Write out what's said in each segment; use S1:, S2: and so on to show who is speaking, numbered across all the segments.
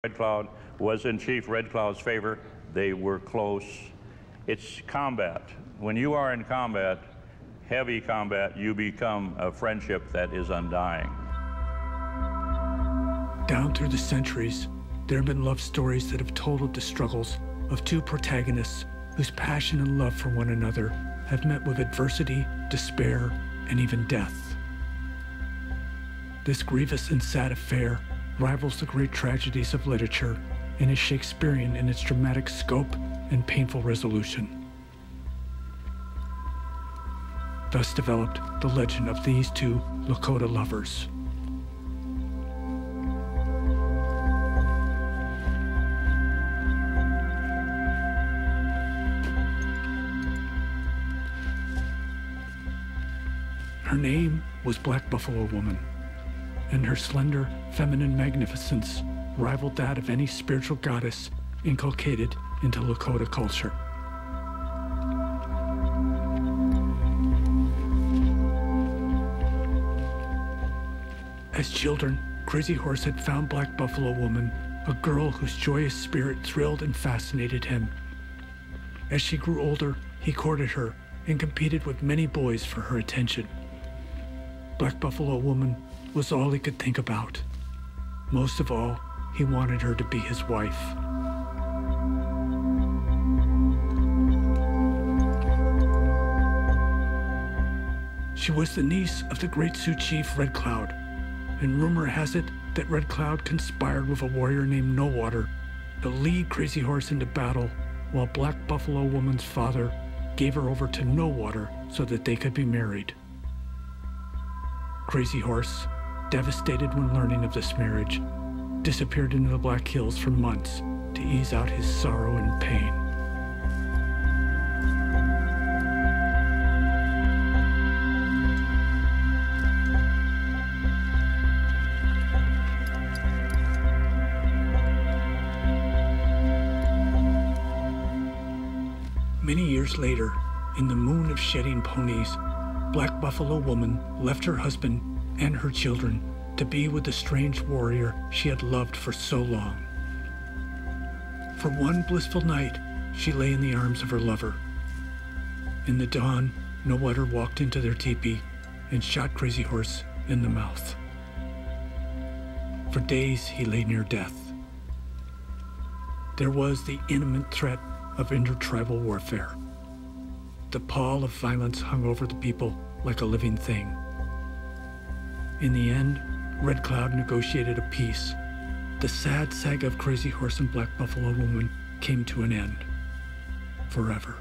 S1: Red Cloud was in Chief Red Cloud's favor. They were close. It's combat. When you are in combat, heavy combat, you become a friendship that is undying.
S2: Down through the centuries, there have been love stories that have told of the struggles of two protagonists whose passion and love for one another have met with adversity, despair, and even death. This grievous and sad affair rivals the great tragedies of literature and is Shakespearean in its dramatic scope and painful resolution. Thus developed the legend of these two Lakota lovers. Her name was Black Buffalo Woman, and her slender, feminine magnificence rivaled that of any spiritual goddess inculcated into Lakota culture. As children, Crazy Horse had found Black Buffalo Woman, a girl whose joyous spirit thrilled and fascinated him. As she grew older, he courted her and competed with many boys for her attention. Black Buffalo Woman was all he could think about. Most of all, he wanted her to be his wife. She was the niece of the great Sioux chief Red Cloud, and rumor has it that Red Cloud conspired with a warrior named No Water to lead Crazy Horse into battle, while Black Buffalo Woman's father gave her over to No Water so that they could be married. Crazy Horse, devastated when learning of this marriage, disappeared into the Black Hills for months to ease out his sorrow and pain. Many years later, in the moon of shedding ponies, Black Buffalo Woman left her husband and her children to be with the strange warrior she had loved for so long. For one blissful night, she lay in the arms of her lover. In the dawn, No Water walked into their teepee and shot Crazy Horse in the mouth. For days, he lay near death. There was the imminent threat of intertribal warfare. The pall of violence hung over the people like a living thing. In the end, Red Cloud negotiated a peace. The sad saga of Crazy Horse and Black Buffalo Woman came to an end. Forever.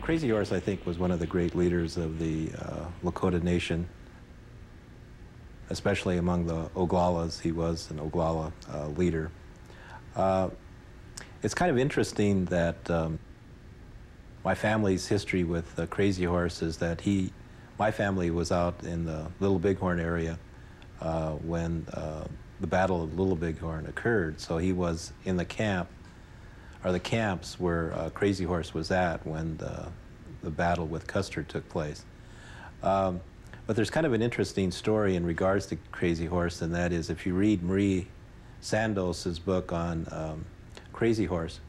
S3: Crazy Horse, I think, was one of the great leaders of the Lakota Nation, especially among the Oglalas. He was an Oglala leader. It's kind of interesting that my family's history with Crazy Horse is that my family was out in the Little Bighorn area when the Battle of Little Bighorn occurred. So he was in the camp, or the camps where Crazy Horse was at when the battle with Custer took place. But there's kind of an interesting story in regards to Crazy Horse, and that is if you read Marie Sandos's book on Crazy Horse,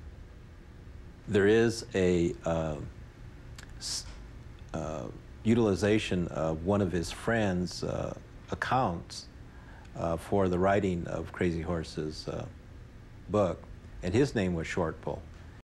S3: there is a utilization of one of his friends' accounts for the writing of Crazy Horse's book. And his name was Short Bull.